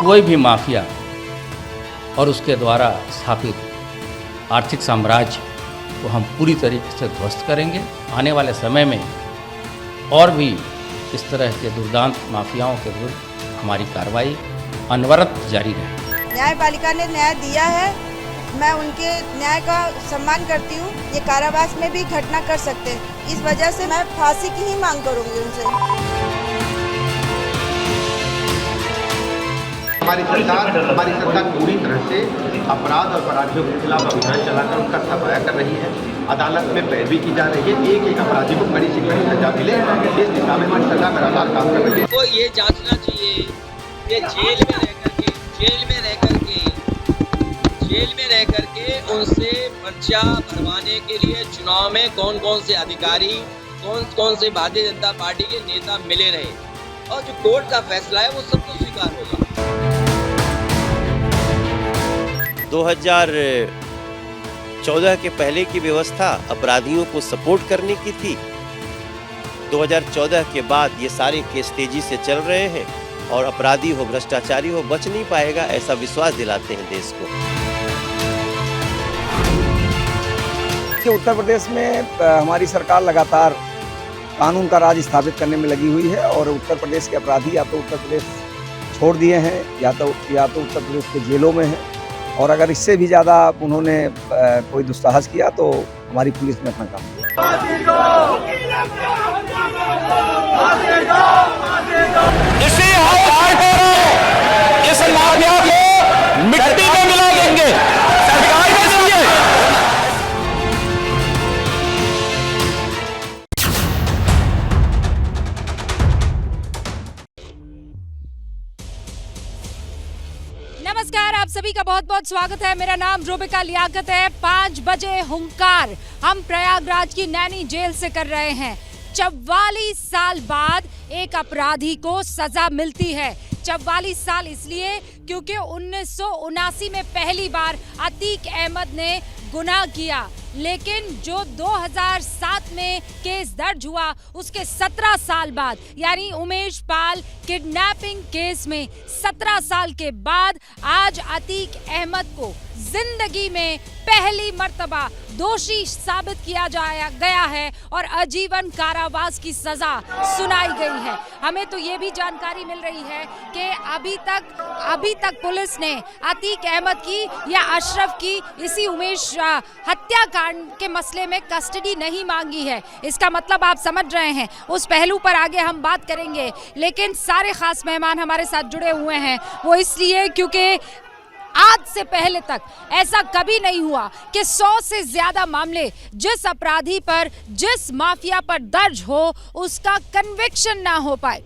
कोई भी माफिया और उसके द्वारा स्थापित आर्थिक साम्राज्य को हम पूरी तरीके से ध्वस्त करेंगे। आने वाले समय में और भी इस तरह के दुर्दांत माफियाओं के विरुद्ध हमारी कार्रवाई अनवरत जारी रहेगी। न्यायपालिका ने न्याय दिया है, मैं उनके न्याय का सम्मान करती हूँ। ये कारावास में भी घटना कर सकते हैं, इस वजह से मैं फांसी की ही मांग करूँगी उनसे। हमारी सरकार पूरी तरह से अपराध और अपराधियों के खिलाफ अभियान चलाकर उनका सफाया कर रही है। अदालत में पैरवी की जा रही है, एक अपराधी को कड़ी से कड़ी सजा मिले, इस दिशा में हमारी सरकार लगातार काम कर रही है। तो ये जांचना चाहिए कि जेल में रह करके उनसे पर्चा भरवाने के लिए चुनाव में कौन कौन से अधिकारी, कौन से भारतीय जनता पार्टी के नेता मिले रहे, और जो कोर्ट का फैसला है वो सबको स्वीकार होगा। 2014 के पहले की व्यवस्था अपराधियों को सपोर्ट करने की थी। 2014 के बाद ये सारे केस तेजी से चल रहे हैं और अपराधी हो, भ्रष्टाचारी हो, बच नहीं पाएगा, ऐसा विश्वास दिलाते हैं देश को। उत्तर प्रदेश में हमारी सरकार लगातार कानून का राज स्थापित करने में लगी हुई है और उत्तर प्रदेश के अपराधी या तो उत्तर प्रदेश छोड़ दिए हैं या तो उत्तर प्रदेश के जेलों में हैं, और अगर इससे भी ज़्यादा उन्होंने कोई दुस्साहस किया तो हमारी पुलिस ने अपना काम किया। इसी इस माफिया को मिट्टी में मिला देंगे, सरकार में देंगे। नमस्कार, आप सभी का बहुत बहुत स्वागत है। मेरा नाम रूबिका लियाकत है। 5 बजे हुंकार हम प्रयागराज की नैनी जेल से कर रहे हैं। 44 साल बाद एक अपराधी को सजा मिलती है। 44 साल इसलिए क्योंकि 1979 में पहली बार अतीक अहमद ने गुनाह किया, लेकिन जो 2007 में केस दर्ज हुआ उसके 17 साल बाद, यानी उमेश पाल किडनैपिंग केस में 17 साल के बाद आज अतीक अहमद को जिंदगी में पहली मर्तबा दोषी साबित किया गया है और आजीवन कारावास की सजा सुनाई गई है। हमें तो ये भी जानकारी मिल रही है कि अभी तक पुलिस ने अतीक अहमद की या अशरफ की इसी उमेश हत्याकांड के मसले में कस्टडी नहीं मांगी है। इसका मतलब आप समझ रहे हैं। उस पहलू पर आगे हम बात करेंगे, लेकिन सारे खास मेहमान हमारे साथ जुड़े हुए हैं वो इसलिए क्योंकि आज से पहले तक ऐसा कभी नहीं हुआ कि 100 से ज्यादा मामले जिस अपराधी पर, जिस माफिया पर दर्ज हो उसका कन्विक्शन ना हो पाए।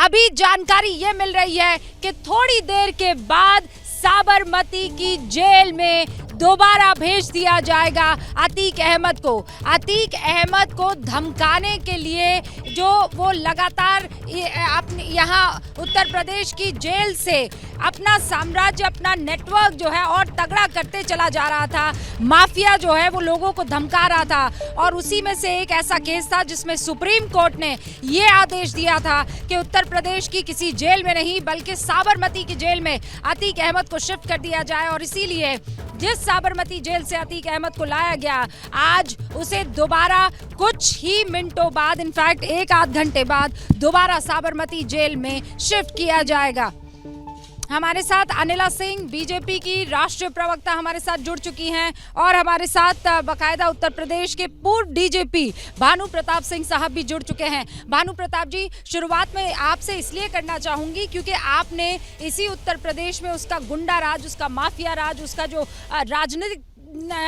अभी जानकारी ये मिल रही है कि थोड़ी देर के बाद साबरमती की जेल में दोबारा भेज दिया जाएगा अतीक अहमद को। अतीक अहमद को धमकाने के लिए जो वो लगातार यहाँ उत्तर प्रदेश की जेल से अपना साम्राज्य, अपना नेटवर्क जो है और तगड़ा करते चला जा रहा था। माफिया जो है वो लोगों को धमका रहा था, और उसी में से एक ऐसा केस था जिसमें सुप्रीम कोर्ट ने ये आदेश दिया था कि उत्तर प्रदेश की किसी जेल में नहीं बल्कि साबरमती की जेल में अतीक अहमद को शिफ्ट कर दिया जाए। और इसीलिए जिस साबरमती जेल से अतीक अहमद को लाया गया, आज उसे दोबारा कुछ ही मिनटों बाद, इनफैक्ट 1 आध घंटे बाद दोबारा साबरमती जेल में शिफ्ट किया जाएगा। हमारे साथ अनिला सिंह, बीजेपी की राष्ट्रीय प्रवक्ता हमारे साथ जुड़ चुकी हैं, और हमारे साथ बाकायदा उत्तर प्रदेश के पूर्व डीजीपी भानु प्रताप सिंह साहब भी जुड़ चुके हैं। भानु प्रताप जी, शुरुआत में आपसे इसलिए करना चाहूंगी क्योंकि आपने इसी उत्तर प्रदेश में उसका गुंडा राज, उसका माफिया राज, उसका जो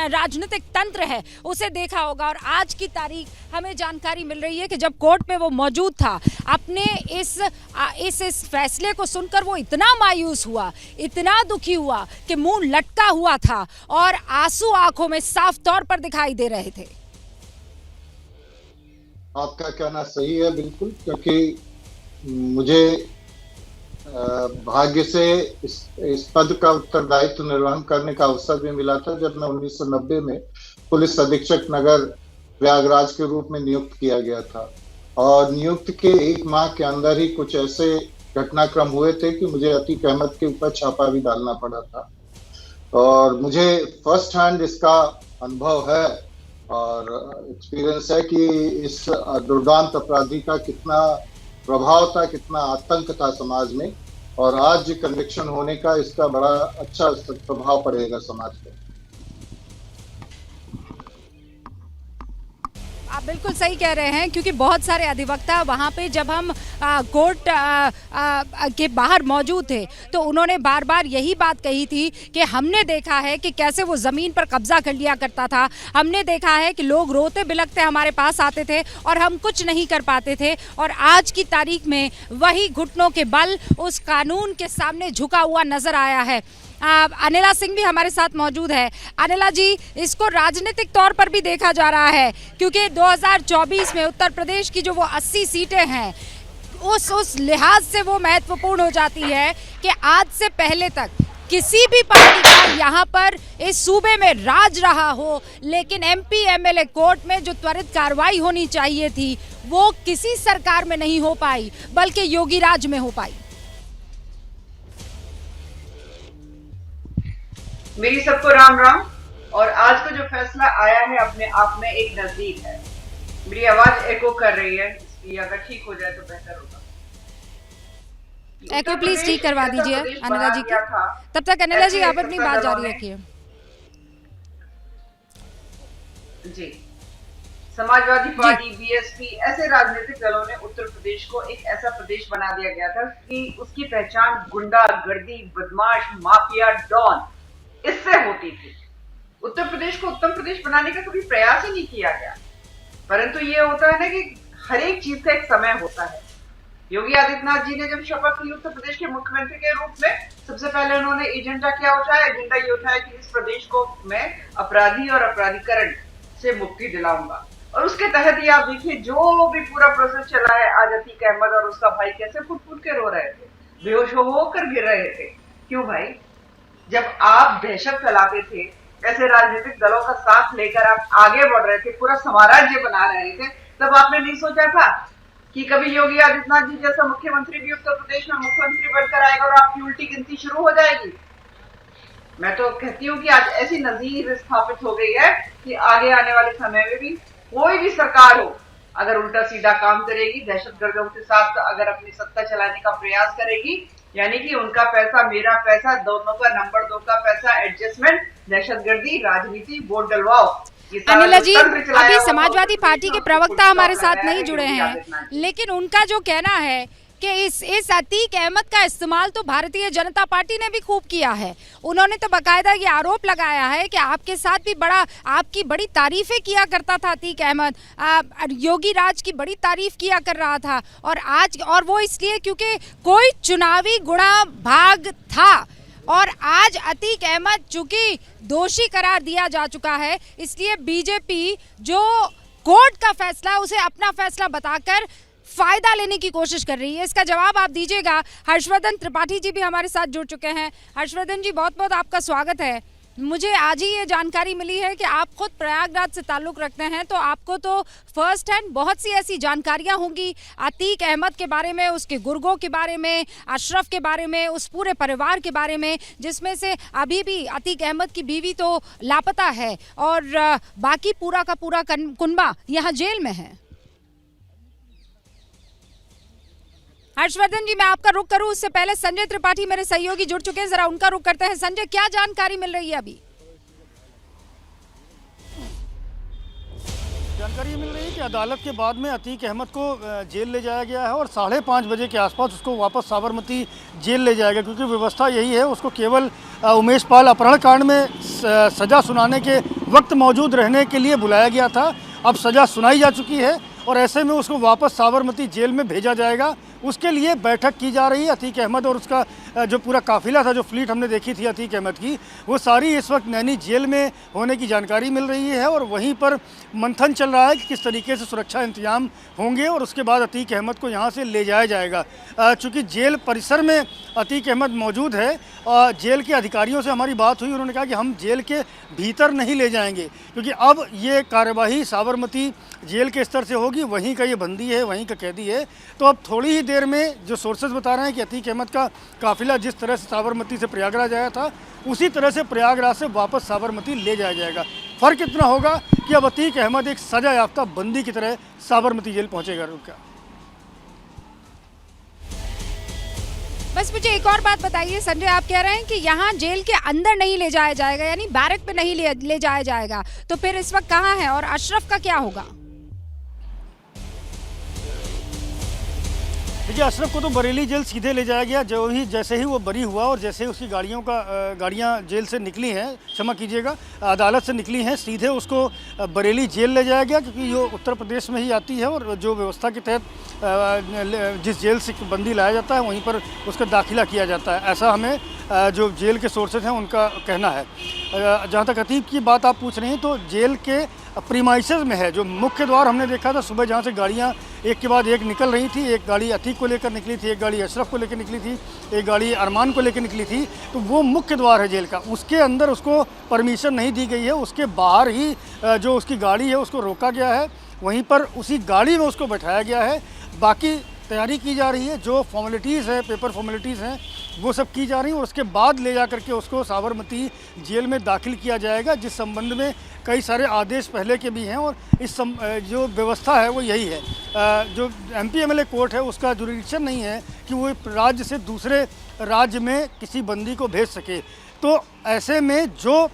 राजनीतिक तंत्र है उसे देखा होगा, और आज की तारीख हमें जानकारी मिल रही है कि जब कोर्ट में वो मौजूद था, अपने इस फैसले को सुनकर वो इतना मायूस हुआ, इतना दुखी हुआ कि मुंह लटका हुआ था और आंसू आंखों में साफ तौर पर दिखाई दे रहे थे। आपका कहना सही है बिल्कुल, क्योंकि मुझे भाग्य से इस पद का उत्तरदायित्व निर्वहन करने का अवसर भी मिला था जब मैं 1990 में पुलिस अधीक्षक नगर प्रयागराज के रूप में नियुक्त किया गया था। और नियुक्त के 1 माह के अंदर ही कुछ ऐसे घटनाक्रम हुए थे कि मुझे अतीक अहमद के ऊपर छापा भी डालना पड़ा था, और मुझे फर्स्ट हैंड इसका अनुभव है और एक्सपीरियंस है कि इस दुर्दांत अपराधी का कितना प्रभाव था, कितना आतंक था समाज में, और आज कन्विक्शन होने का इसका बड़ा अच्छा प्रभाव पड़ेगा समाज पर। आप बिल्कुल सही कह रहे हैं, क्योंकि बहुत सारे अधिवक्ता वहाँ पे जब हम कोर्ट के बाहर मौजूद थे तो उन्होंने बार बार यही बात कही थी कि हमने देखा है कि कैसे वो ज़मीन पर कब्जा कर लिया करता था, हमने देखा है कि लोग रोते बिलखते हमारे पास आते थे और हम कुछ नहीं कर पाते थे, और आज की तारीख में वही घुटनों के बल उस कानून के सामने झुका हुआ नजर आया है। अनिला सिंह भी हमारे साथ मौजूद है। अनिला जी, इसको राजनीतिक तौर पर भी देखा जा रहा है, क्योंकि 2024 में उत्तर प्रदेश की जो वो 80 सीटें हैं उस लिहाज से वो महत्वपूर्ण हो जाती है कि आज से पहले तक किसी भी पार्टी का यहाँ पर इस सूबे में राज रहा हो, लेकिन MP MLA कोर्ट में जो त्वरित कार्रवाई होनी चाहिए थी वो किसी सरकार में नहीं हो पाई, बल्कि योगी राज में हो पाई। मेरी सबको राम राम। और आज का जो फैसला आया है अपने आप में एक नजदीक है। मेरी आवाज एको कर रही है, इसलिए अगर ठीक हो जाए तो बेहतर होगा। एको प्लीज ठीक करवा दीजिए अनिला जी की। तब तक अनिला जी आप अपनी बात जारी रखिए। जी, समाजवादी पार्टी, BSP ऐसे राजनीतिक दलों ने उत्तर प्रदेश को एक ऐसा प्रदेश बना दिया गया था कि उसकी पहचान गुंडा गर्दी, बदमाश, माफिया, डॉन इससे होती थी। उत्तर प्रदेश को उत्तम प्रदेश बनाने का कभी प्रयास ही नहीं किया गया। परंतु ये होता है ना कि हर एक चीज का एक समय होता है। योगी आदित्यनाथ जी ने जब शपथ ली उत्तर प्रदेश के मुख्यमंत्री के रूप में, सबसे पहले उन्होंने एजेंडा क्या उठाया? एजेंडा ये उठाया कि इस प्रदेश को मैं अपराधी और अपराधीकरण से मुक्ति दिलाऊंगा। और उसके तहत ही आप देखिए जो भी पूरा प्रोसेस चला है। आज अतीक अहमद और उसका भाई कैसे फुट फुट के रो रहे थे, बेहोश होकर गिर रहे थे। क्यों भाई? जब आप दहशत फैलाते थे, ऐसे राजनीतिक दलों का साथ लेकर आप आगे बढ़ रहे थे, पूरा साम्राज्य बना रहे थे, तब आपने नहीं सोचा था कि कभी योगी आदित्यनाथ जी जैसा मुख्यमंत्री भी उत्तर प्रदेश में मुख्यमंत्री बनकर आएगा और आपकी उल्टी गिनती शुरू हो जाएगी? मैं तो कहती हूँ कि आज ऐसी नजीर स्थापित हो गई है कि आगे आने वाले समय में भी कोई भी सरकार हो, अगर उल्टा सीधा काम करेगी, दहशतगर्दों के साथ अगर अपनी सत्ता चलाने का प्रयास करेगी, यानी कि उनका पैसा मेरा पैसा, दोनों का नंबर 2 का पैसा, एडजस्टमेंट, दहशतगर्दी, राजनीति, वोट डलवाओ। अनिला जी, अभी समाजवादी पार्टी के प्रवक्ता हमारे साथ नहीं जुड़े हैं, लेकिन उनका जो कहना है कि इस अतीक अहमद का इस्तेमाल तो भारतीय जनता पार्टी ने भी खूब किया है। उन्होंने तो बाकायदा ये आरोप लगाया है कि आपके साथ भी आपकी बड़ी तारीफें किया करता था अतीक अहमद, योगी राज की बड़ी तारीफ किया कर रहा था, और वो इसलिए क्योंकि कोई चुनावी गुणा भाग था, और आज अतीक अहमद चूंकि दोषी करार दिया जा चुका है, इसलिए बीजेपी जो कोर्ट का फैसला उसे अपना फैसला बताकर फायदा लेने की कोशिश कर रही है। इसका जवाब आप दीजिएगा। हर्षवर्धन त्रिपाठी जी भी हमारे साथ जुड़ चुके हैं। हर्षवर्धन जी, बहुत बहुत आपका स्वागत है। मुझे आज ही ये जानकारी मिली है कि आप खुद प्रयागराज से ताल्लुक़ रखते हैं, तो आपको तो फर्स्ट हैंड बहुत सी ऐसी जानकारियां होंगी अतीक अहमद के बारे में, उसके गुर्गों के बारे में, अशरफ के बारे में, उस पूरे परिवार के बारे में, जिसमें से अभी भी अतीक अहमद की बीवी तो लापता है और बाकी पूरा का पूरा कुनबा यहाँ जेल में है। हर्षवर्धन जी, मैं आपका रुख करूं उससे पहले संजय त्रिपाठी मेरे सहयोगी जुड़ चुके हैं, जरा उनका रुख करते हैं। संजय, क्या जानकारी मिल रही है अभी? जानकारी मिल रही है कि अदालत के बाद में अतीक अहमद को जेल ले जाया गया है और 5:30 बजे के आसपास उसको वापस साबरमती जेल ले जाएगा, क्योंकि व्यवस्था यही है, उसको केवल उमेश पाल अपहरण कांड में सज़ा सुनाने के वक्त मौजूद रहने के लिए बुलाया गया था। अब सज़ा सुनाई जा चुकी है और ऐसे में उसको वापस साबरमती जेल में भेजा जाएगा। उसके लिए बैठक की जा रही है। अतीक अहमद और उसका जो पूरा काफिला था, जो फ्लीट हमने देखी थी अतीक अहमद की, वो सारी इस वक्त नैनी जेल में होने की जानकारी मिल रही है और वहीं पर मंथन चल रहा है कि किस तरीके से सुरक्षा इंतजाम होंगे और उसके बाद अतीक अहमद को यहाँ से ले जाया जाएगा। चूँकि जेल परिसर में अतीक अहमद मौजूद है, जेल के अधिकारियों से हमारी बात हुई, उन्होंने कहा कि हम जेल के भीतर नहीं ले जाएंगे, क्योंकि अब ये कार्यवाही साबरमती जेल के स्तर से होगी क्योंकि वहीं का ये बंदी है, वहीं का कैदी है। तो अब थोड़ी ही देर में जो सोर्सेज बता रहे हैं कि अतीक अहमद का काफिला जिस तरह से साबरमती से प्रयागराज आया था, उसी तरह से प्रयागराज से वापस साबरमती ले जाया जाएगा। फ़र्क इतना होगा कि अब अतीक अहमद एक सजा याफ्ता बंदी की तरह साबरमती जेल पहुँचेगा। रुका बस मुझे एक और बात बताइए संजय, आप कह रहे हैं कि यहाँ जेल के अंदर नहीं ले जाया जाएगा, यानी बैरक पे नहीं ले जाया जाएगा, तो फिर इस वक्त कहाँ है और अशरफ का क्या होगा? देखिए, अशरफ को तो बरेली जेल सीधे ले जाया गया। जैसे ही वो बरी हुआ और जैसे ही उसकी गाड़ियाँ जेल से निकली हैं, क्षमा कीजिएगा, अदालत से निकली हैं, सीधे उसको बरेली जेल ले जाया गया, क्योंकि ये उत्तर प्रदेश में ही आती है और जो व्यवस्था के तहत जिस जेल से बंदी लाया जाता है वहीं पर उसका दाखिला किया जाता है। ऐसा हमें जो जेल के सोर्सेज हैं उनका कहना है। जहाँ तक अतीक की बात आप पूछ रही हैं, तो जेल के प्रीमाइसेस में है। जो मुख्य द्वार हमने देखा था सुबह, जहाँ से गाड़ियाँ एक के बाद एक निकल रही थी, एक गाड़ी अतीक को लेकर निकली थी, एक गाड़ी अशरफ को लेकर निकली थी, एक गाड़ी अरमान को लेकर निकली थी, तो वो मुख्य द्वार है जेल का। उसके अंदर उसको परमिशन नहीं दी गई है, उसके बाहर ही जो उसकी गाड़ी है उसको रोका गया है, वहीं पर उसी गाड़ी में उसको बैठाया गया है। बाकी तैयारी की जा रही है, जो फॉर्मेलिटीज़ है, पेपर फॉर्मेलिटीज़ हैं, वो सब की जा रही हैं और उसके बाद ले जा करके उसको साबरमती जेल में दाखिल किया जाएगा, जिस संबंध में कई सारे आदेश पहले के भी हैं। और जो व्यवस्था है वो यही है। जो MP-MLA कोर्ट है उसका जुरिडिक्शन नहीं है कि वो राज्य से दूसरे राज्य में किसी बंदी को भेज सके। तो ऐसे में जो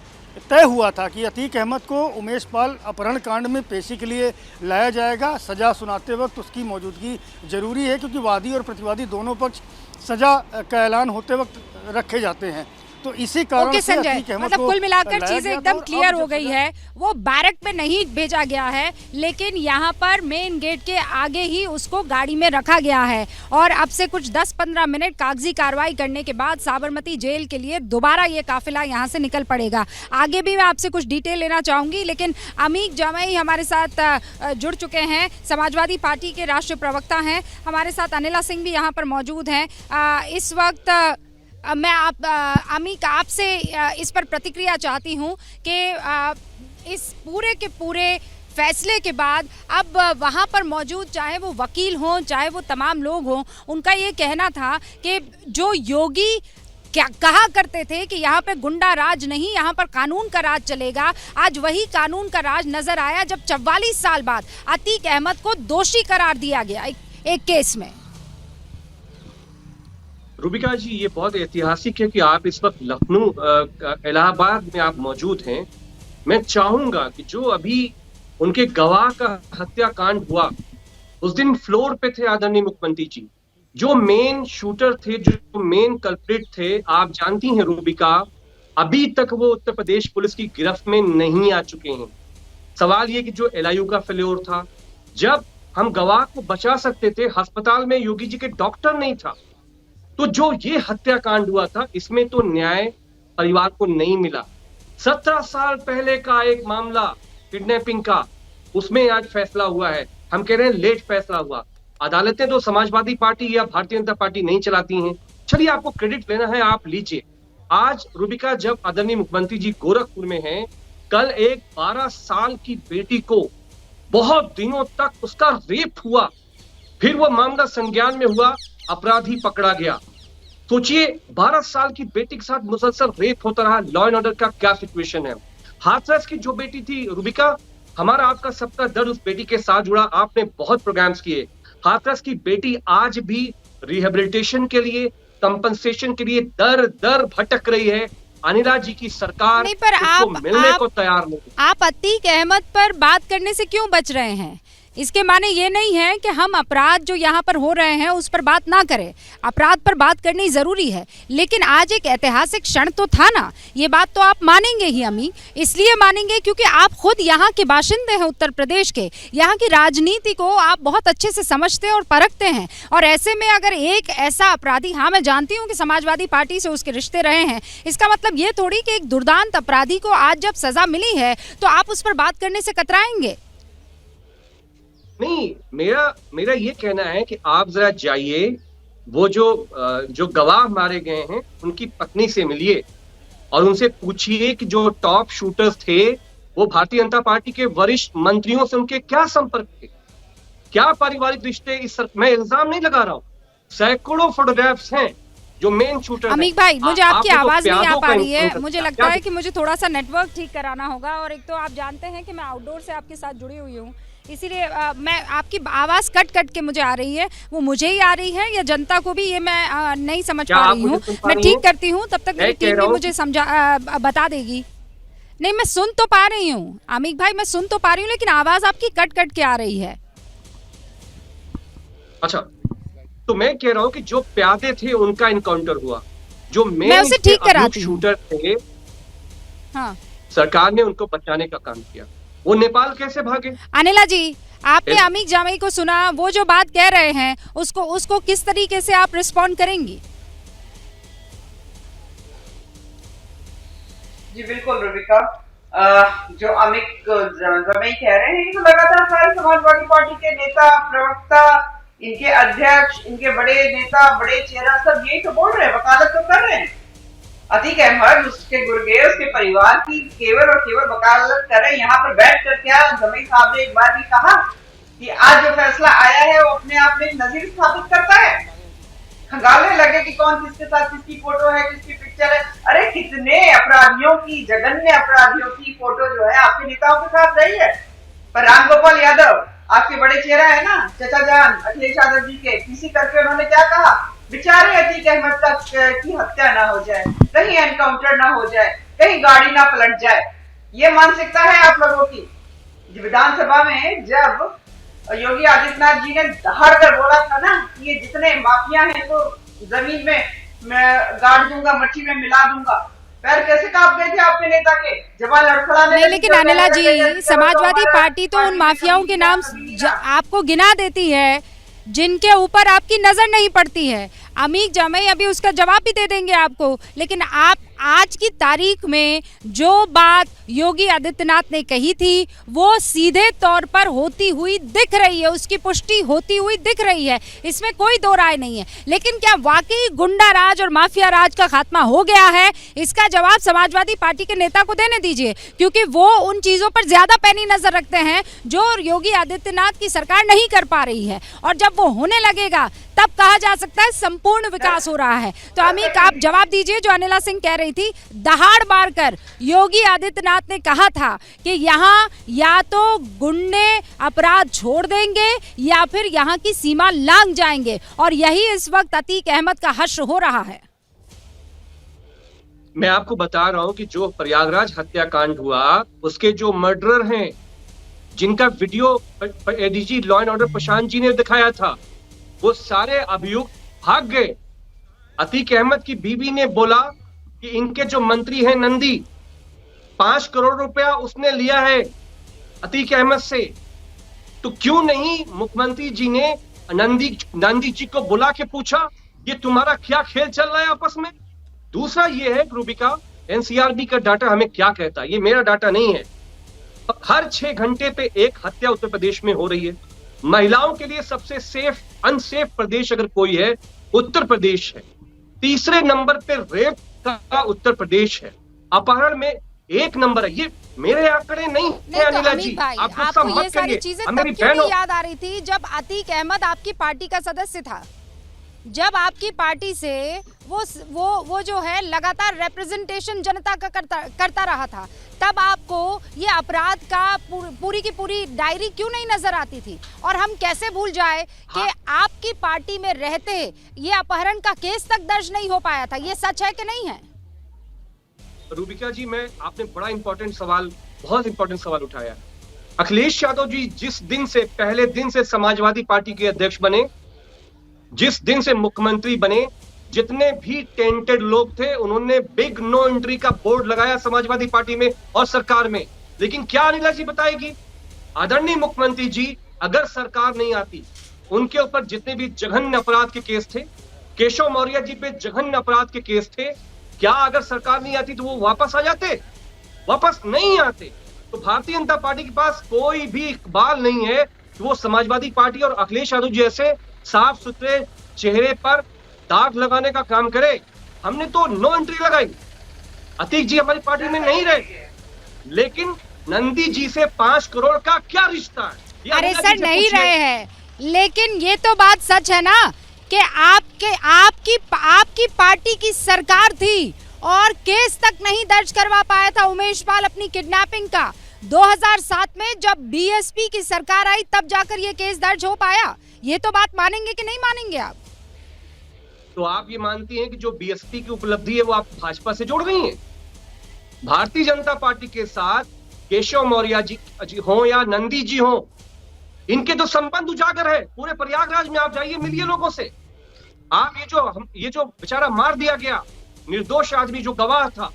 तय हुआ था कि अतीक अहमद को उमेश पाल अपहरण कांड में पेशी के लिए लाया जाएगा, सज़ा सुनाते वक्त उसकी मौजूदगी ज़रूरी है, क्योंकि वादी और प्रतिवादी दोनों पक्ष सज़ा का ऐलान होते वक्त रखे जाते हैं। तो इसी कारण से अतीक अहमद मतलब को कुल मिलाकर चीजें एकदम क्लियर हो गई है। वो बैरक में नहीं भेजा गया है, लेकिन यहाँ पर मेन गेट के आगे ही उसको गाड़ी में रखा गया है और अब से कुछ 10-15 मिनट कागजी कार्रवाई करने के बाद साबरमती जेल के लिए दोबारा ये काफिला यहाँ से निकल पड़ेगा। आगे भी मैं आपसे कुछ डिटेल लेना चाहूंगी, लेकिन अमीक जामई हमारे साथ जुड़ चुके हैं, समाजवादी पार्टी के राष्ट्रीय प्रवक्ता हैं। हमारे साथ अनिला सिंह भी यहाँ पर मौजूद हैं। इस वक्त मैं अमीक आपसे इस पर प्रतिक्रिया चाहती हूँ कि इस पूरे के पूरे फैसले के बाद अब वहाँ पर मौजूद चाहे वो वकील हों, चाहे वो तमाम लोग हों, उनका ये कहना था कि जो योगी क्या कहा करते थे कि यहाँ पे गुंडा राज नहीं, यहाँ पर कानून का राज चलेगा, आज वही कानून का राज नजर आया जब 44 साल बाद अतीक अहमद को दोषी करार दिया गया एक केस में। रूबिका जी, ये बहुत ऐतिहासिक है कि आप इस वक्त लखनऊ इलाहाबाद में आप मौजूद हैं। मैं चाहूंगा कि जो अभी उनके गवाह का हत्याकांड हुआ, उस दिन फ्लोर पे थे आदरणीय मुख्यमंत्री जी, जो मेन शूटर थे, जो मेन कल्प्रिट थे, आप जानती हैं रूबिका, अभी तक वो उत्तर प्रदेश पुलिस की गिरफ्त में नहीं आ चुके हैं। सवाल ये कि जो LIU का फेल्योर था, जब हम गवाह को बचा सकते थे, अस्पताल में योगी जी के डॉक्टर नहीं था, तो जो ये हत्याकांड हुआ था इसमें तो न्याय परिवार को नहीं मिला। 17 साल पहले का एक मामला किडनैपिंग का, उसमें आज फैसला हुआ है। हम कह रहे हैं लेट फैसला हुआ। अदालतें तो समाजवादी पार्टी या भारतीय जनता पार्टी नहीं चलाती हैं। चलिए, आपको क्रेडिट लेना है, आप लीजिए। आज रूबिका, जब आदरणीय मुख्यमंत्री जी गोरखपुर में हैं, कल एक 12 साल की बेटी को बहुत दिनों तक उसका रेप हुआ, फिर वो मामला संज्ञान में हुआ, अपराधी पकड़ा गया। सोचिए, 12 साल की बेटी के साथ मुसलसल रेप होता रहा। लॉ एंड ऑर्डर का क्या सिचुएशन है। हाथरस की जो बेटी थी रूबिका, हमारा आपका सबका दर्द उस बेटी के साथ जुड़ा। आपने बहुत प्रोग्राम्स किए। हाथरस की बेटी आज भी रिहेबिलिटेशन के लिए, कंपनसेशन के लिए दर दर भटक रही है। अनिला जी की सरकार नहीं, पर उसको मिलने को तैयार नहीं। आप अतीक अहमद पर बात करने से क्यों बच रहे हैं? इसके माने ये नहीं है कि हम अपराध जो यहाँ पर हो रहे हैं उस पर बात ना करें। अपराध पर बात करनी जरूरी है, लेकिन आज एक ऐतिहासिक क्षण तो था ना, ये बात तो आप मानेंगे ही अमी। इसलिए मानेंगे क्योंकि आप खुद यहाँ के बाशिंदे हैं, उत्तर प्रदेश के। यहाँ की राजनीति को आप बहुत अच्छे से समझते और परखते हैं। और ऐसे में अगर एक ऐसा अपराधी, हाँ मैं जानती हूँ कि समाजवादी पार्टी से उसके रिश्ते रहे हैं, इसका मतलब ये थोड़ी कि एक दुर्दांत अपराधी को आज जब सजा मिली है तो आप उस पर बात करने से कतराएंगे। नहीं, मेरा ये कहना है कि आप जरा जाइए, वो जो गवाह मारे गए हैं उनकी पत्नी से मिलिए और उनसे पूछिए कि जो टॉप शूटर्स थे वो भारतीय जनता पार्टी के वरिष्ठ मंत्रियों से उनके क्या संपर्क थे। क्या पारिवारिक रिश्ते मैं इल्जाम नहीं लगा रहा हूँ, सैकड़ों फोटोग्राफ्स हैं जो मेन शूटर। अमीक भाई, मुझे आपकी आवाज नहीं आ पा रही है, मुझे लगता है कि मुझे थोड़ा सा नेटवर्क ठीक कराना होगा। और एक तो आप जानते हैं कि मैं आउटडोर से आपके साथ जुड़ी हुई हूँ, इसीलिए मैं आपकी आवाज़ कट कट के मुझे आ रही है, वो मुझे ही आ रही है या जनता को भी, ये मैं नहीं समझ पा रही हूँ। मैं ठीक करती हूँ, तब तक मेरी टीम भी मुझे बता देगी। नहीं, मैं सुन तो पा रही हूँ अमीक भाई, मैं सुन तो पा रही हूँ, लेकिन आवाज़ आपकी कट कट के आ रही है। अच्छा, तो मैं कह रहा हूँ कि जो प्यादे थे उनका इनकाउंटर हुआ, जो मैं उसे ठीक कराती हूँ। शूटर थे, हाँ, सरकार ने उनको बचाने का काम किया। वो नेपाल कैसे भागे? अनिला जी, आपने अमीक जामई को सुना, वो जो बात कह रहे हैं उसको किस तरीके से आप रिस्पॉन्ड करेंगी? जी बिल्कुल रूबिका, जो अमीक जामई कह रहे हैं, तो लगातार सारे समाजवादी पार्टी के नेता, प्रवक्ता, इनके अध्यक्ष, इनके बड़े नेता, बड़े चेहरा सब यही तो बोल रहे हैं, वकालत तो कर रहे हैं। अतीक अहमद, उसके गुर्गे, उसके परिवार की केवल और केवल वकालत कर रहे हैं। यहाँ पर बैठ कर क्या जमई साहब ने एक बार भी कहा कि आज जो फैसला आया है वो अपने आप में नजीर स्थापित करता है? खंगालने लगे कि कौन किसके साथ किसकी फोटो है, किसकी पिक्चर है। अरे कितने अपराधियों की, जघन्य अपराधियों की फोटो जो है आपके नेताओं के साथ रही है। पर रामगोपाल यादव, आपके बड़े चेहरा है ना, चचा जान अखिलेश यादव जी के, किसी करके उन्होंने क्या कहा, बेचारे अतीक अहमद की हत्या ना हो जाए, कहीं एनकाउंटर ना हो जाए, कहीं गाड़ी ना पलट जाए। ये मानसिकता है आप लोगों की। विधानसभा में जब योगी आदित्यनाथ जी ने दहाड़ कर बोला था ना कि ये जितने माफिया हैं तो जमीन में मैं गाड़ दूंगा, मट्टी में मिला दूंगा, पैर कैसे कांप गए थे आपके नेता के जवान लड़खड़ाने। नहीं, लेकिन अनिला जी, समाजवादी पार्टी तो उन माफियाओं के नाम आपको गिना देती है जिनके ऊपर आपकी नजर नहीं पड़ती है। अमीक जामई अभी उसका जवाब भी दे देंगे आपको, लेकिन आप आज की तारीख में जो बात योगी आदित्यनाथ ने कही थी वो सीधे तौर पर होती हुई दिख रही है, उसकी पुष्टि होती हुई दिख रही है, इसमें कोई दो राय नहीं है। लेकिन क्या वाकई गुंडा राज और माफिया राज का खात्मा हो गया है, इसका जवाब समाजवादी पार्टी के नेता को देने दीजिए, क्योंकि वो उन चीजों पर ज्यादा पैनी नजर रखते हैं जो योगी आदित्यनाथ की सरकार नहीं कर पा रही है। और जब वो होने लगेगा तब कहा जा सकता है संपूर्ण विकास हो रहा है। तो अमीक, आप जवाब दीजिए। जो अनिला सिंह कह रही थी, दहाड़ मारकर योगी आदित्यनाथ ने कहा था कि यहाँ या तो गुंडे अपराध छोड़ देंगे या फिर यहाँ की सीमा लांघ जाएंगे, और यही इस वक्त अतीक अहमद का हश्र हो रहा है। मैं आपको बता रहा हूं कि जो प्रयागराज हत्याकांड हुआ, उसके जो मर्डरर हैं, जिनका video ADG law and order Prashant ji ने दिखाया था, वो सारे अभियुक्त भाग गए। अतीक अहमद की बीवी ने बोला कि इनके जो मंत्री हैं नंदी, 5 करोड़ रुपया उसने लिया है अतीक अहमद से। तो क्यों नहीं मुख्यमंत्री जी ने नंदी जी को बुला के पूछा ये तुम्हारा क्या खेल चल रहा है आपस में? दूसरा ये है रूबिका, एनसीआरबी का डाटा हमें क्या कहता है, ये मेरा डाटा नहीं है। हर 6 घंटे पे एक हत्या उत्तर प्रदेश में हो रही है। महिलाओं के लिए सबसे सेफ अनसेफ प्रदेश अगर कोई है, उत्तर प्रदेश है। तीसरे नंबर पे रेप का उत्तर प्रदेश है। अपहरण में 1 नंबर है। ये मेरे आंकड़े नहीं है अनिला जी, आपको ये सारी चीजें तब क्यों नहीं याद आ रही थी जब अतीक अहमद आपकी पार्टी का सदस्य था, जब आपकी पार्टी से वो जो है लगातार रिप्रेजेंटेशन जनता का करता रहा था, तब आपको ये अपराध का पूरी की पूरी डायरी क्यों नहीं नजर आती थी? और हम कैसे भूल जाए कि आपकी पार्टी में रहते ये अपहरण का केस तक दर्ज नहीं हो पाया था। ये सच है कि नहीं है? रूबिका जी, आपने बड़ा इंपॉर्टेंट सवाल, बहुत इंपॉर्टेंट सवाल उठाया। अखिलेश यादव जी जिस दिन से, पहले दिन से समाजवादी पार्टी के अध्यक्ष बने, जिस दिन से मुख्यमंत्री बने, जितने भी टेंटेड लोग थे उन्होंने बिग नो एंट्री का बोर्ड लगाया समाजवादी पार्टी में और सरकार में। लेकिन क्या अनिला जी बताएगी, आदरणीय मुख्यमंत्री जी अगर सरकार नहीं आती, उनके ऊपर जितने भी जघन्य अपराध के केस थे, केशव मौर्य जी पे जघन्य अपराध के केस थे, क्या अगर सरकार नहीं आती तो वो वापस आ जाते? वापस नहीं आते। तो भारतीय जनता पार्टी के पास कोई भी इकबाल नहीं है कि वो समाजवादी पार्टी और अखिलेश यादव जी जैसे साफ सुथरे चेहरे पर दाग लगाने का काम करे। हमने तो नो एंट्री लगाई। अतीक जी हमारी पार्टी में नहीं रहे, लेकिन नंदी जी से 5 करोड़ का क्या रिश्ता है? अरे सर, नहीं रहे हैं, लेकिन ये तो बात सच है ना कि आपकी पार्टी की सरकार थी और केस तक नहीं दर्ज करवा पाया था उमेश पाल अपनी किडनैपिंग का। 2007 में जब बीएसपी की सरकार आई तब जाकर ये केस दर्ज हो पाया। ये तो बात मानेंगे कि नहीं मानेंगे आप? तो आप ये मानती हैं कि जो बीएसपी की उपलब्धि है वो आप भाजपा से जोड़ रही हैं? भारतीय जनता पार्टी के साथ केशव मौर्य जी हो या नंदी जी हो, इनके तो संबंध उजागर है। पूरे प्रयागराज में आप जाइए, मिलिए लोगों से। आप ये जो बेचारा मार दिया गया निर्दोष आदमी जो गवाह था,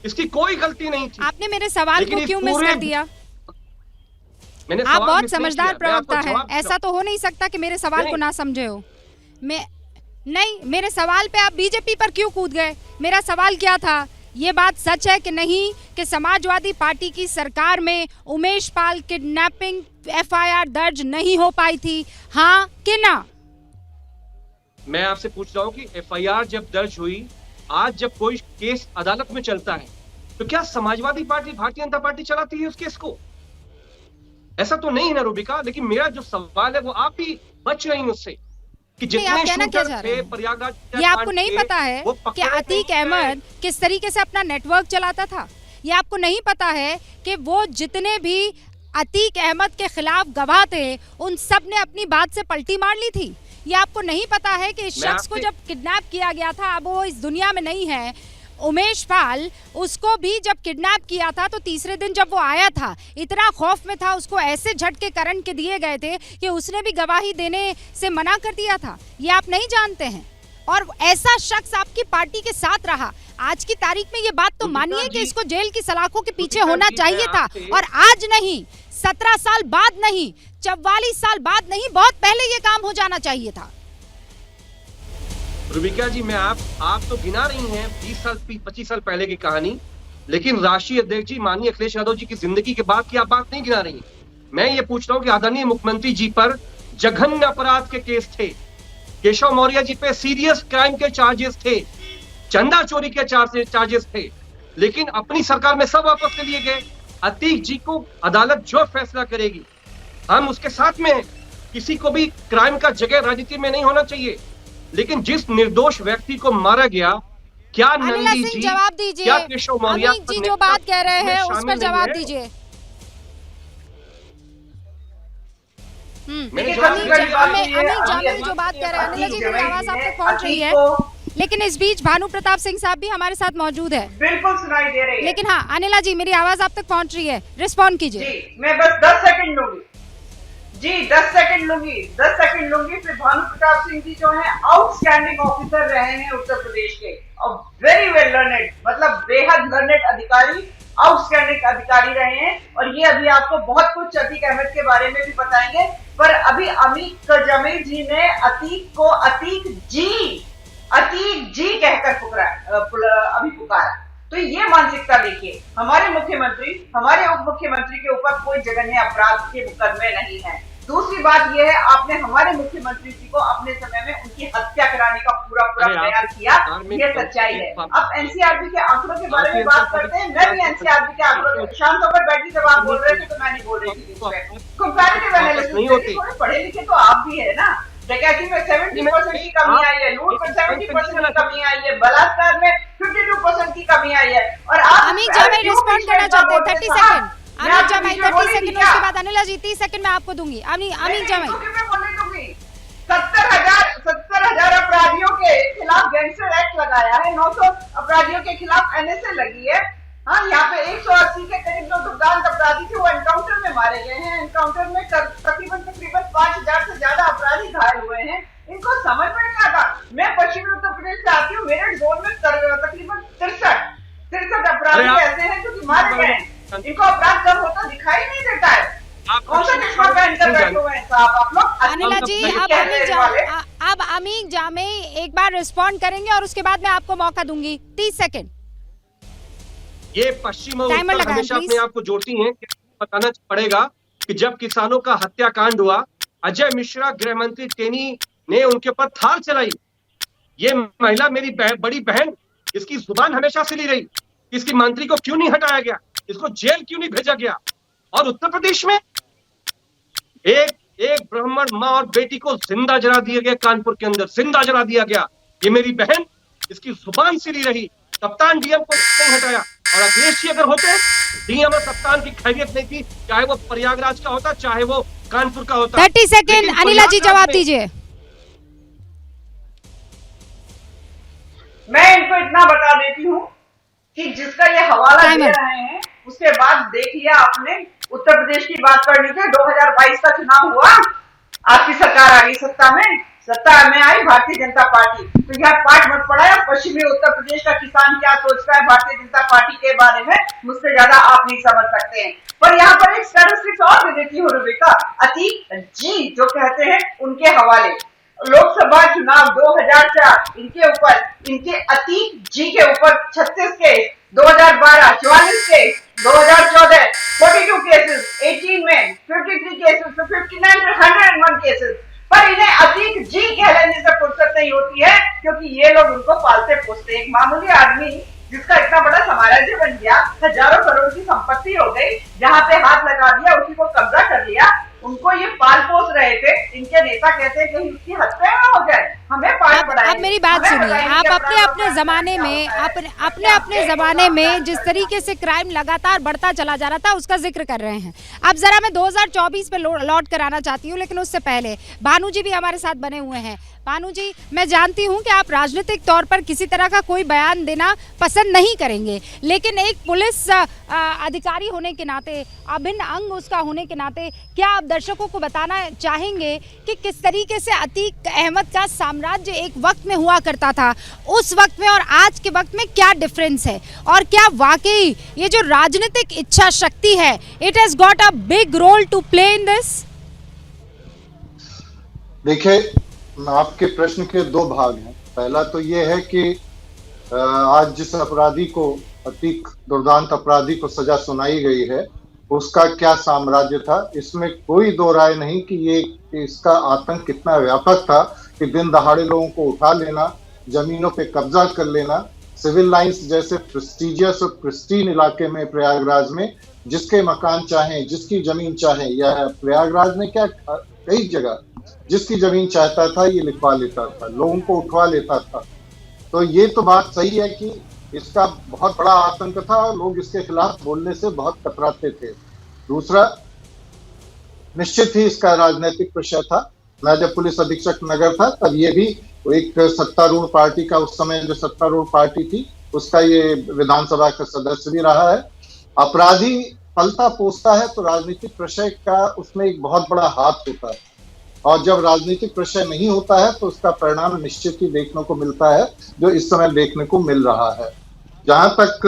इसकी कोई गलती नहीं थी। आपने मेरे सवाल को क्यों मिस कर दिया? आप बहुत समझदार प्रवक्ता है, ऐसा तो हो नहीं सकता कि मेरे सवाल को ना समझे हो। नहीं, मेरे सवाल पे आप बीजेपी पर क्यों कूद गए? मेरा सवाल क्या था? ये बात सच है कि नहीं कि समाजवादी पार्टी की सरकार में उमेश पाल किडनैपिंग एफआईआर दर्ज नहीं हो पाई थी, हाँ कि ना? मैं आपसे पूछ रहा हूँ कि एफआईआर जब दर्ज हुई, आज जब कोई केस अदालत में चलता है, तो क्या समाजवादी पार्टी, भारतीय जनता पार्टी चलाती है उस केस को? ऐसा तो नहीं है ना रूबिका। लेकिन मेरा जो सवाल है वो आप भी बच रही हैं उससे कि जितने शूटर थे प्रयागराज, ये आपको नहीं पता है कि अतीक अहमद किस तरीके से अपना नेटवर्क चलाता था? ये आपको नहीं पता है कि वो जितने भी अतीक अहमद के खिलाफ गवाह थे उन सब ने अपनी बात से पलटी मार ली थी? ये आपको नहीं पता है कि इस शख्स को जब किडनैप किया गया था, अब वो इस दुनिया में नहीं है, उमेश पाल, उसको भी जब किडनैप किया था तो तीसरे दिन जब वो आया था इतना खौफ में था, उसको ऐसे झटके करंट के दिए गए थे कि उसने भी गवाही देने से मना कर दिया था। ये आप नहीं जानते हैं? और ऐसा शख्स आपकी पार्टी के साथ रहा। आज की तारीख में ये बात तो मानिए कि इसको जेल की सलाखों के पीछे होना चाहिए था, और आज नहीं, 17 साल बाद नहीं, 44 साल बाद नहीं, बहुत पहले ये काम हो जाना चाहिए था। रूबिका जी, मैं आप तो गिना रही हैं 20 साल 25 साल पहले की कहानी, लेकिन राष्ट्रीय अध्यक्ष जी माननीय अखिलेश यादव जी की जिंदगी के बाद की आप बात नहीं गिना रही। मैं ये पूछ रहा हूँ कि आदरणीय मुख्यमंत्री जी पर जघन्य अपराध के केस थे, केशव मौर्य जी पे सीरियस क्राइम के चार्जेस थे, चंदा चोरी के चार्जेस थे, लेकिन अपनी सरकार में सब वापस ले लिए गए। अतीक जी को अदालत जो फैसला करेगी हम उसके साथ में हैं। किसी को भी क्राइम का जगह राजनीति में नहीं होना चाहिए, लेकिन जिस निर्दोष व्यक्ति को मारा गया, क्या नंदी जी, जवाब दीजिए, क्या केशव मौर्य जी जो बात कह रहे हैं उस पर जवाब दीजिए। अमित जामिल जो बात कह रहे हैं, अनिला जी मेरी आवाज आप तक पहुंच रही है, लेकिन इस बीच भानु प्रताप सिंह साहब भी हमारे साथ मौजूद है। बिल्कुल सुनाई दे रही है। लेकिन हाँ अनिला जी मेरी आवाज आप तक पहुंच रही है, रिस्पॉन्ड कीजिए। मैं बस 10 सेकंड लूंगी जी, 10 सेकंड लूंगी। फिर भानु प्रताप सिंह जी जो है आउटस्टैंडिंग ऑफिसर रहे हैं उत्तर प्रदेश के, और वेरी वेल लर्नेड, मतलब बेहद लर्नेड अधिकारी, आउटस्टैंडिंग अधिकारी रहे हैं। और ये अभी आपको बहुत कुछ अतीक अहमद के बारे में भी बताएंगे, पर अभी अमित जामिल जी ने अतीक को अतीक जी कहकर अभी पुकारा। तो ये मानसिकता देखिए, हमारे मुख्यमंत्री, हमारे उप मुख्यमंत्री के ऊपर कोई जघन्य अपराध के मुकदमे नहीं है। दूसरी बात यह है, आपने हमारे मुख्यमंत्री जी को अपने समय में उनकी हत्या कराने का पूरा बयान किया, ये सच्चाई है। अब एनसीआरबी के आंकड़ों के बारे में बात करते हैं। मैं भी एनसीआरबी के आंकड़ों शांत होकर बैठी, जब आप बोल रहे थे तो मैं नहीं बोल रही थी। कंपैरेटिव एनालिसिस, थोड़े पढ़े लिखे तो आप भी है ना। डकैती में 70% की कमी आई है, लूट में 70% की कमी आई है, बलात्कार में 52% की कमी आई है। और आप अमित जामिल रिस्पॉन्ड करना चाहते हैं, 30 सेकंड। अमित जामिल 30 सेकंड, उसके बाद अनिला जी 30 सेकंड में आपको दूंगी। अमित जामिल 70,000 अपराधियों के खिलाफ गैंगस्टर एक्ट लगाया है, 900 अपराधियों के खिलाफ एनएसए लगी है। हाँ, यहाँ पे 180 के करीब जो दुर्दांत अपराधी थे वो एनकाउंटर में मारे गए हैं। एनकाउंटर में तकरीबन 5,000 से ज्यादा अपराधी घायल हुए हैं। इनको समझ में नहीं आता। मैं पश्चिमी उत्तर प्रदेश से आती हूँ, मेरठ जोन में तकरीबन 63 अपराधी ऐसे हैं जो कि मारे गए हैं। इनको अपराध कब होता दिखाई नहीं देता है। कौन सा चश्मा पहन कर बैठे हुए हैं साहब आप लोग? अनिला जी अब अमित जामिल एक बार रिस्पॉन्ड करेंगे और उसके बाद मैं आपको मौका दूंगी, 30 सेकंड। ये पश्चिम और उत्तर हमेशा अपने आप को जोड़ती हैं। बताना पड़ेगा कि जब किसानों का हत्याकांड हुआ, अजय मिश्रा गृह मंत्री टेनी ने उनके ऊपर थाल चलाई। ये महिला मेरी बड़ी बहन, इसकी जुबान हमेशा सिली रही। इसकी मंत्री को क्यों नहीं हटाया गया, इसको जेल क्यों नहीं भेजा गया? और उत्तर प्रदेश में एक एक ब्राह्मण माँ और बेटी को जिंदा जला दिया गया, कानपुर के अंदर जिंदा जला दिया गया। ये मेरी बहन, इसकी जुबान सीधी रही, कप्तान डीएम को नहीं हटाया। और अखिलेश जी अगर होते, डीएम और कप्तान की खैरियत नहीं थी, चाहे वो प्रयागराज का होता, चाहे वो कानपुर का होता। 30 सेकेंड अनिला जी जवाब दीजिए। मैं इनको इतना बता देती हूँ कि जिसका ये हवाला दे रहे हैं, उसके बाद देख लिया आपने, उत्तर प्रदेश की बात करनी थी, 2022 का चुनाव हुआ, आपकी सरकार आ गई सत्ता में आई भारतीय जनता पार्टी। तो यह पाठ मत पढ़ाया, पश्चिमी उत्तर प्रदेश का किसान क्या सोचता है भारतीय जनता पार्टी के बारे में, मुझसे ज्यादा आप नहीं समझ सकते हैं। पर यहाँ पर एक स्टैटिस्टिक्स और दे देती हूँ रुबिका, अतीक जी जो कहते हैं उनके हवाले, लोकसभा चुनाव 2004 इनके ऊपर, इनके अतीक जी के ऊपर 36 केस, 2012 44 केस, 2014 42 केसेस, 18 में 53 केसेस, 59 101 केसेस। पर इन्हें अतीक जी कहने से फुर्सत नहीं होती है, क्योंकि ये लोग उनको पालते पोसते। एक मामूली आदमी जिसका इतना बड़ा साम्राज्य बन गया, हजारों करोड़ की संपत्ति हो गई, जहां पे हाथ लगा दिया उसी को कब्जा कर लिया, उनको ये पाल पोस रहे थे। इनके नेता कहते हैं कहीं उसकी हत्या ना हो जाए, हमें पाल पढ़ाएंगे। अब मेरी बात सुनिए, आप अपने जमाने में जिस तरीके से क्राइम लगातार बढ़ता चला जा रहा था उसका जिक्र कर रहे हैं। अब जरा मैं 2024 पे लौट कर आना चाहती हूँ, लेकिन उससे पहले भानु जी भी हमारे साथ बने हुए हैं। भानु जी, मैं जानती हूं कि आप राजनीतिक तौर पर किसी तरह का कोई बयान देना पसंद नहीं करेंगे, लेकिन एक पुलिस अधिकारी होने के नाते, अभिन्न अंग उसका होने के नाते, क्या आप दर्शकों को बताना चाहेंगे कि किस तरीके से अतीक अहमद का साम्राज्य एक वक्त में हुआ करता था, उस वक्त में और आज के वक्त में क्या डिफरेंस है, और क्या वाकई ये जो राजनीतिक इच्छा शक्ति है, it has got a big role to play in this? देखिए, आपके प्रश्न के दो भाग हैं। पहला तो ये है कि आज जिस अपराधी को, अतीक दुर्दांत अपराधी को सजा सुनाई गई है, उसका क्या साम्राज्य था, इसमें कोई दो राय नहीं कि ये इसका आतंक कितना व्यापक था कि दिन दहाड़े लोगों को उठा लेना, जमीनों पे कब्जा कर लेना, सिविल लाइंस जैसे प्रेस्टिजियस और प्रिस्टीन इलाके में प्रयागराज में जिसके मकान चाहे, जिसकी जमीन चाहे, या प्रयागराज में क्या कई जगह जिसकी जमीन चाहता था ये लिखवा लेता था, लोगों को उठवा लेता था। तो ये तो बात सही है कि इसका बहुत बड़ा आतंक था और लोग इसके खिलाफ बोलने से बहुत कतराते थे। दूसरा, निश्चित ही इसका राजनीतिक विषय था। मैं जब पुलिस अधीक्षक नगर था तब ये भी एक सत्तारूढ़ पार्टी का, उस समय जो सत्तारूढ़ पार्टी थी उसका ये विधानसभा का सदस्य भी रहा है। अपराधी पलता पोसता है तो राजनीतिक विषय का उसमें एक बहुत बड़ा हाथ होता है, और जब राजनीतिक विषय नहीं होता है तो उसका परिणाम निश्चित ही देखने को मिलता है, जो इस समय देखने को मिल रहा है। जहां तक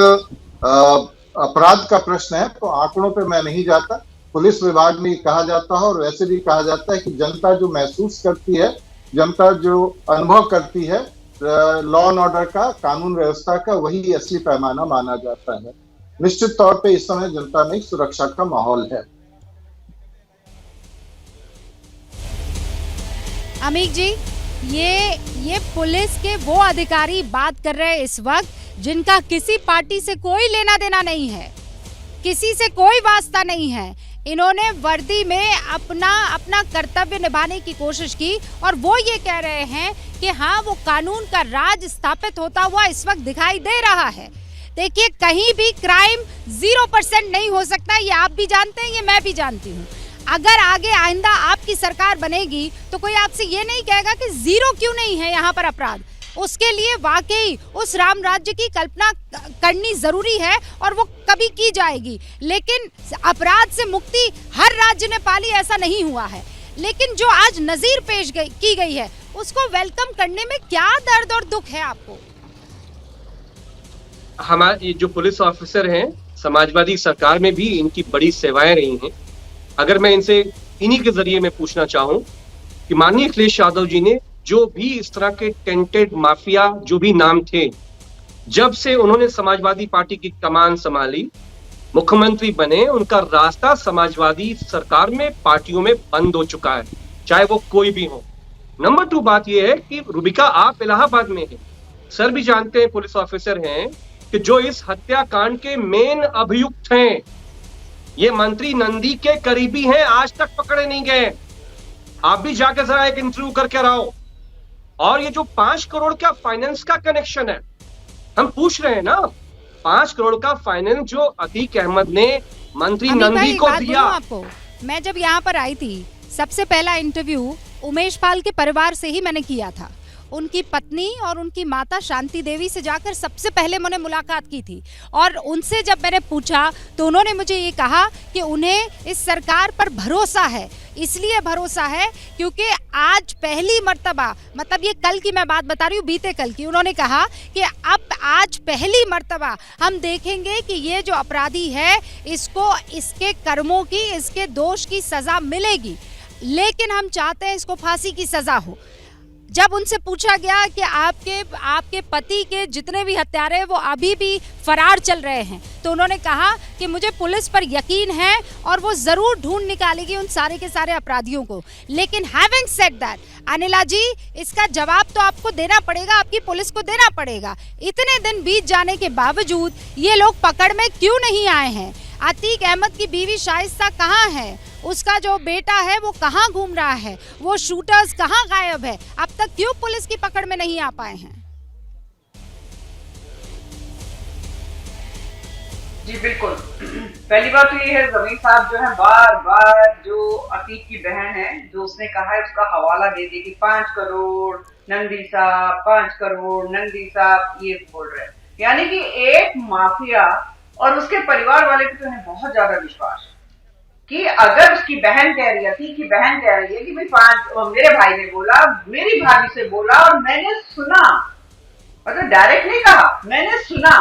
अपराध का प्रश्न है तो आंकड़ों पे मैं नहीं जाता, पुलिस विभाग में कहा जाता है और वैसे भी कहा जाता है कि जनता जो महसूस करती है, जनता जो अनुभव करती है लॉ एंड ऑर्डर का, कानून व्यवस्था का, वही असली पैमाना माना जाता है। निश्चित तौर पे इस समय जनता में सुरक्षा का माहौल है। अमीक जी, ये पुलिस के वो अधिकारी बात कर रहे हैं इस वक्त जिनका किसी पार्टी से कोई लेना देना नहीं है, किसी से कोई वास्ता नहीं है। इन्होंने वर्दी में अपना कर्तव्य निभाने की कोशिश की और वो ये कह रहे हैं कि हाँ, वो कानून का राज स्थापित होता हुआ इस वक्त दिखाई दे रहा है। देखिए, कहीं भी क्राइम 0% नहीं हो सकता, ये आप भी जानते हैं, ये मैं भी जानती हूँ। अगर आगे आइंदा आपकी सरकार बनेगी तो कोई आपसे ये नहीं कहेगा कि जीरो क्यों नहीं है यहाँ पर अपराध। उसके लिए वाकई उस राम राज्य की कल्पना करनी जरूरी है और वो कभी की जाएगी, लेकिन अपराध से मुक्ति हर राज्य ने पाली ऐसा नहीं हुआ है। लेकिन जो आज नजीर पेश की गई है उसको वेलकम करने में क्या दर्द और दुख है आपको? हमारे जो पुलिस ऑफिसर हैं, समाजवादी सरकार में भी इनकी बड़ी सेवाएं रही हैं। अगर मैं इनसे इन्हीं के जरिए में पूछना चाहूं कि माननीय अखिलेश यादव जी ने जो भी इस तरह के टेंटेड माफिया जो भी नाम थे, जब से उन्होंने समाजवादी पार्टी की कमान संभाली, मुख्यमंत्री बने, उनका रास्ता समाजवादी सरकार में, पार्टियों में बंद हो चुका है, चाहे वो कोई भी हो। नंबर 2 बात यह है कि रुबिका, आप इलाहाबाद में हैं, सर भी जानते हैं, पुलिस ऑफिसर हैं, कि जो इस हत्याकांड के मेन अभियुक्त हैं ये मंत्री नंदी के करीबी हैं, आज तक पकड़े नहीं गए। आप भी जाकर जरा एक इंटरव्यू करके रहो। और ये जो 5 करोड़ का फाइनेंस का कनेक्शन है, हम पूछ रहे हैं ना, 5 करोड़ का फाइनेंस जो अतीक अहमद ने मंत्री नंदी को दिया। आपको मैं जब यहाँ पर आई थी, सबसे पहला इंटरव्यू उमेश पाल के परिवार से ही मैंने किया था। उनकी पत्नी और उनकी माता शांति देवी से जाकर सबसे पहले मैंने मुलाकात की थी, और उनसे जब मैंने पूछा तो उन्होंने मुझे ये कहा कि उन्हें इस सरकार पर भरोसा है। इसलिए भरोसा है क्योंकि आज पहली मर्तबा, मतलब ये कल की मैं बात बता रही हूँ, बीते कल की, उन्होंने कहा कि अब आज पहली मर्तबा हम देखेंगे कि ये जो अपराधी है इसको इसके कर्मों की, इसके दोष की सजा मिलेगी, लेकिन हम चाहते हैं इसको फांसी की सजा हो। जब उनसे पूछा गया कि आपके पति के जितने भी हत्यारे हैं वो अभी भी फरार चल रहे हैं, तो उन्होंने कहा कि मुझे पुलिस पर यकीन है और वो जरूर ढूंढ निकालेगी उन सारे के सारे अपराधियों को। लेकिन हैविंग सेड दैट, अनिला जी, इसका जवाब तो आपको देना पड़ेगा, आपकी पुलिस को देना पड़ेगा। इतने दिन बीत जाने के बावजूद ये लोग पकड़ में क्यों नहीं आए हैं? अतीक अहमद की बीवी शाइस्ता कहाँ है? उसका जो बेटा है वो कहाँ घूम रहा है? वो शूटर्स कहाँ गायब है? अब तक क्यों पुलिस की पकड़ में नहीं आ पाए हैं? जी बिल्कुल, पहली बात तो ये है, जमीन साहब जो है बार बार जो अतीक की बहन है जो उसने कहा है उसका हवाला दे दी कि 5 करोड़ नंदी साहब, 5 करोड़ नंदी साहब, ये बोल रहे हैं। यानी कि एक माफिया और उसके परिवार वाले को तो उन्हें बहुत ज्यादा विश्वास कि अगर उसकी बहन कह रही है, अतीक की बहन कह रही है कि भाई 5, मेरे भाई ने बोला, मेरी भाभी से बोला और मैंने सुना, मतलब डायरेक्ट नहीं कहा, मैंने सुना,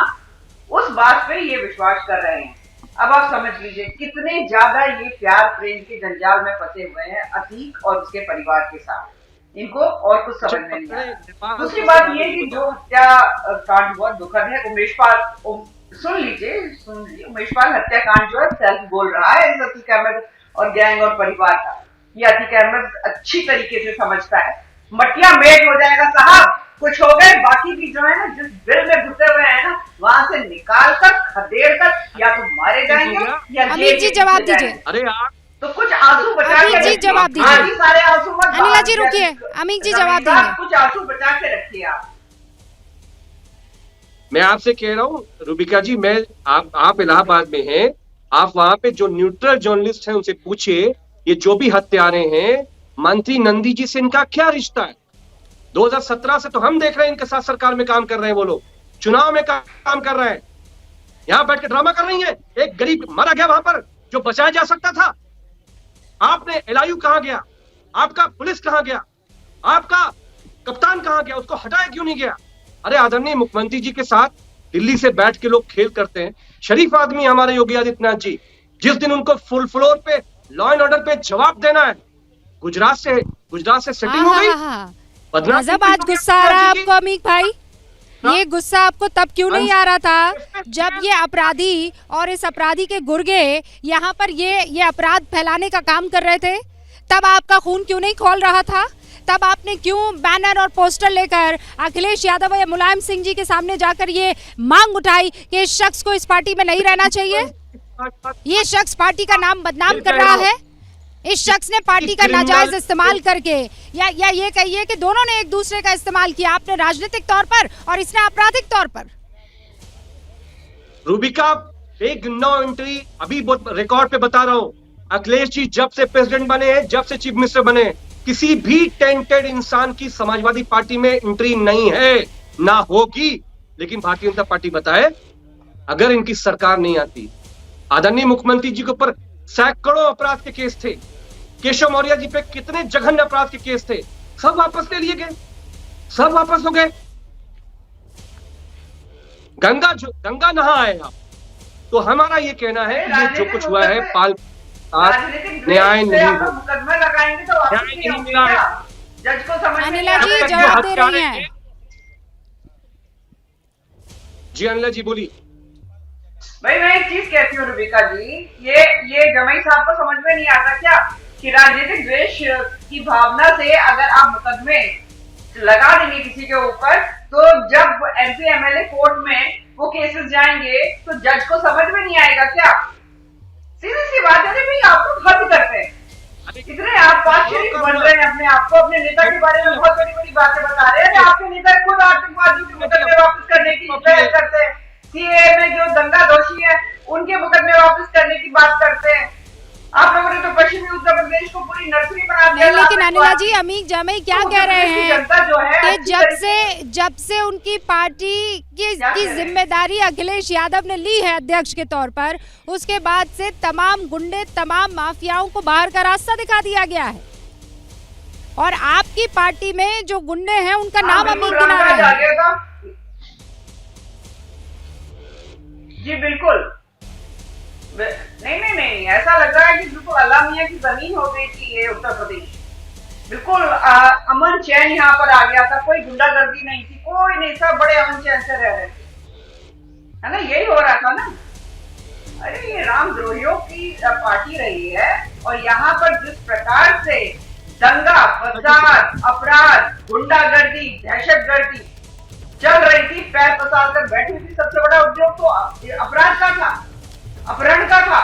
उस बात पे ये विश्वास कर रहे हैं। अब आप समझ लीजिए कितने ज्यादा ये प्यार प्रेम के जंजाल में फंसे हुए हैं अतीक और उसके परिवार के साथ। इनको और कुछ समझ में नहीं आता। दूसरी बात ये कि जो हत्या कांड बहुत दुखद है, उमेश पाल, सुन लीजिए उमेश पाल हत्याकांड जो है सेल्फ बोल रहा है इस अतीक अहमद और गैंग और परिवार का। ये अतीक अहमद अच्छी तरीके से समझता है। मटिया मेट हो जाएगा साहब, कुछ हो गए, बाकी भी जो है ना जिस बिल में घुसे हुए हैं ना वहां से निकाल कर खदेड़ कर या तो मारे जाएंगे या अमित जी जवाब दीजिए। अरे आप तो कुछ आंसू बचा के जी जवाब दीजिए। सारे आंसू मत, अनिला जी रुकिए, अमित जी जवाब देंगे। कुछ आंसू बचा के रखिए आप। मैं आपसे कह रहा हूँ रूबिका जी, मैं आप इलाहाबाद में हैं, आप वहां पे जो न्यूट्रल जर्नलिस्ट हैं उनसे पूछिए ये जो भी हत्यारे हैं मंत्री नंदी जी से इनका क्या रिश्ता है? 2017 से तो हम देख रहे हैं इनके साथ सरकार में काम कर रहे हैं, वो लोग चुनाव में काम कर रहे हैं, यहां बैठ के ड्रामा कर रही हैं। एक गरीब मारा गया वहां पर जो बचाया जा सकता था। आपने एलआईयू कहां गया? आपका पुलिस कहां गया? आपका कप्तान कहां गया? उसको हटाया क्यों नहीं गया? अरे आदरणीय मुख्यमंत्री जी के साथ दिल्ली से बैठ के लोग खेल करते हैं। शरीफ आदमी हमारे योगी आदित्यनाथ जी, जिस दिन उनको फुल फ्लोर पे लॉ एंड ऑर्डर पे जवाब देना है, गुजरात से सेटिंग हो गई। मतलब आज गुस्सा आ रहा है आपको अमीक भाई? ये गुस्सा आपको तब क्यों नहीं आ रहा था जब ये अपराधी और इस अपराधी के गुर्गे यहाँ पर ये अपराध फैलाने का काम कर रहे थे? तब आपका खून क्यों नहीं खौल रहा था? तब आपने क्यों बैनर और पोस्टर लेकर अखिलेश यादव या मुलायम सिंह जी के सामने जाकर ये मांग उठाई कि इस शख्स को इस पार्टी में नहीं रहना चाहिए? ये शख्स पार्टी का नाम बदनाम कर रहा है। इस शख्स ने पार्टी का नाजायज इस्तेमाल करके या ये कहिए कि दोनों ने एक दूसरे का इस्तेमाल किया, आपने राजनीतिक तौर पर और इसने आपराधिक तौर पर। रूबिका, एक नो एंट्री अभी रिकॉर्ड पे बता रहा हूँ, अखिलेश जी जब से प्रेसिडेंट बने हैं, जब से चीफ मिनिस्टर बने हैं, किसी भी टेंटेड इंसान की समाजवादी पार्टी में एंट्री नहीं है, ना होगी। लेकिन भारतीय जनता पार्टी बताए अगर इनकी सरकार नहीं आती, आदरणीय मुख्यमंत्री जी के ऊपर सैकड़ों अपराध के केस थे, केशव मौर्य जी पे कितने जघन्य अपराध के केस थे, सब वापस ले लिए गए, सब वापस हो गए। गंगा नहा आएगा। तो हमारा ये कहना है कि ये जो कुछ हुआ है पाल न्याय नहीं हुआ, मुकदमा लगाएंगे तो न्याय नहीं मिला है। जज को समझ अनिला जी जवाब दे रही हैं। जी अनिला जी बोली। भाई मैं एक चीज कहती हूँ रूबिका जी, ये जमाई साहब को समझ में नहीं आता क्या कि राजनीतिक द्वेष की भावना से अगर आप मुकदमे लगा देंगे किसी के ऊपर, तो जब एमपी एमएलए कोर्ट में वो केसेस जाएंगे तो जज को समझ में नहीं आएगा क्या? सीधी सी बात है भाई, आप तो हद करते हैं। इतने आप पाशरिक बन रहे हैं अपने आप को, अपने नेता के बारे में बहुत बड़ी बड़ी बातें बता रहे हैं। आपके नेता खुद आतंकवादियों के मुकदमे वापस करने की बहस करते हैं, सीएए में जो दंगा दोषी है उनके मुकदमे वापस करने की बात करते हैं। आप लोगों ने तो पश्चिमी उत्तर प्रदेश को पूरी नर्सरी बना दिया। लेकिन अनिला जी, अमीक जामई क्या कह रहे हैं कि जब से उनकी पार्टी की जिम्मेदारी अखिलेश यादव ने ली है अध्यक्ष के तौर पर, उसके बाद से तमाम गुंडे, तमाम माफियाओं को बाहर का रास्ता दिखा दिया गया है, और आपकी पार्टी में जो गुंडे हैं उनका नाम अमीक गिना रहे हैं। जी बिल्कुल, नहीं, ऐसा लग रहा है कि बिल्कुल अल्लाह मियां की जमीन हो गई थी ये उत्तर प्रदेश। बिल्कुल अमन चैन यहाँ पर आ गया था, कोई गुंडागर्दी नहीं थी, कोई नहीं, सब बड़े अमन चैन से रह रहे थे, है ना, यही हो रहा था ना। अरे ये रामद्रोहियों की पार्टी रही है, और यहाँ पर जिस प्रकार से दंगा, फसाद, अपराध, गुंडागर्दी, दहशतगर्दी चल रही थी, पैर पसार कर बैठी थी, सबसे बड़ा उद्योग तो अपराध का था, अपहरण का था।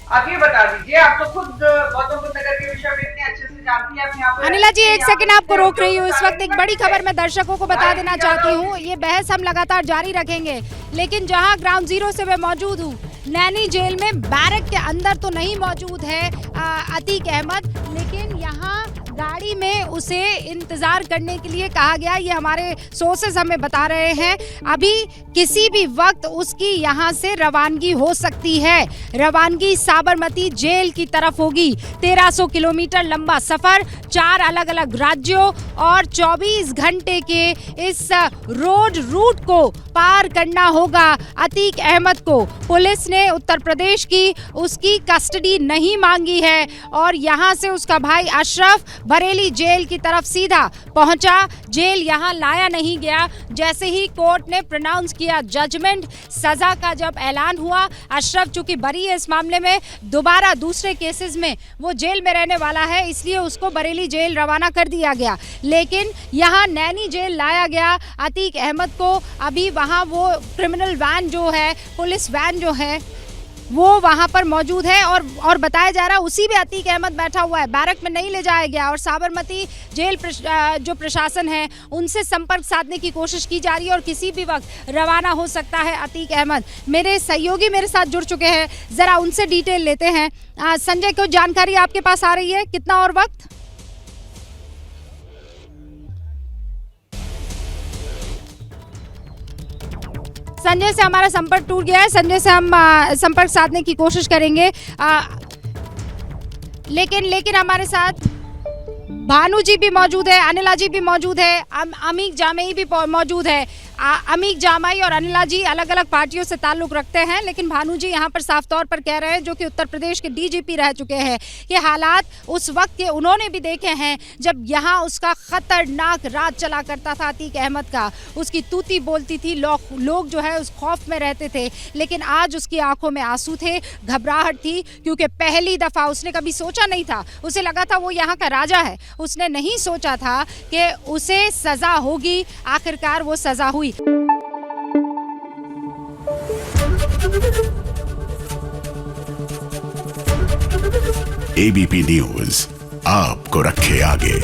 आप ये बता दीजिए, आप तो खुद गौतम बुद्ध नगर के विषय में इतने अच्छे से जानती हैं। यहाँ अनिला जी, एक सेकंड आपको रोक रही हूँ। इस वक्त एक बड़ी खबर मैं दर्शकों को बता देना चाहती हूँ। ये बहस हम लगातार जारी रखेंगे, लेकिन जहाँ ग्राउंड जीरो से मैं मौजूद हूँ, नैनी जेल में बैरक के अंदर तो नहीं मौजूद है अतीक अहमद, लेकिन यहाँ गाड़ी में उसे इंतजार करने के लिए कहा गया। ये हमारे सोर्सेज हमें बता रहे हैं। अभी किसी भी वक्त उसकी यहाँ से रवानगी हो सकती है। रवानगी साबरमती जेल की तरफ होगी। 1300 किलोमीटर लंबा सफर, 4 अलग अलग राज्यों और 24 घंटे के इस रोड रूट को पार करना होगा अतीक अहमद को। पुलिस ने उत्तर प्रदेश की उसकी कस्टडी नहीं मांगी है, और यहाँ से उसका भाई अशरफ बरेली जेल की तरफ सीधा पहुंचा। जेल यहां लाया नहीं गया। जैसे ही कोर्ट ने प्रोनाउंस किया जजमेंट, सजा का जब ऐलान हुआ, अशरफ चूंकि बरी है इस मामले में, दोबारा दूसरे केसेस में वो जेल में रहने वाला है, इसलिए उसको बरेली जेल रवाना कर दिया गया। लेकिन यहां नैनी जेल लाया गया अतीक अहमद को। अभी वहां वो क्रिमिनल वैन जो है, पुलिस वैन जो है, वो वहां पर मौजूद है, और बताया जा रहा है उसी में अतीक अहमद बैठा हुआ है। बैरक में नहीं ले जाया गया, और साबरमती जेल जो प्रशासन है उनसे संपर्क साधने की कोशिश की जा रही है, और किसी भी वक्त रवाना हो सकता है अतीक अहमद। मेरे सहयोगी मेरे साथ जुड़ चुके हैं, जरा उनसे डिटेल लेते हैं। संजय, कोई जानकारी आपके पास आ रही है, कितना और वक्त? संजय से हमारा संपर्क टूट गया है। संजय से हम संपर्क साधने की कोशिश करेंगे, लेकिन हमारे साथ भानु जी भी मौजूद है, अनिला जी भी मौजूद है, अमीक जामई भी मौजूद है। अमीक जामई और अनिला जी अलग अलग पार्टियों से ताल्लुक रखते हैं, लेकिन भानु जी यहाँ पर साफ तौर पर कह रहे हैं, जो कि उत्तर प्रदेश के डीजीपी रह चुके हैं, ये हालात उस वक्त के उन्होंने भी देखे हैं जब यहाँ उसका खतरनाक राज चला करता था अतीक अहमद का। उसकी तूती बोलती थी, लोग जो है उस खौफ में रहते थे, लेकिन आज उसकी आंखों में आंसू थे, घबराहट थी, क्योंकि पहली दफ़ा उसने कभी सोचा नहीं था, उसे लगा था वो यहाँ का राजा है, उसने नहीं सोचा था कि उसे सज़ा होगी। आखिरकार वो सज़ा हुई। एबीपी न्यूज़ आपको रखे आगे।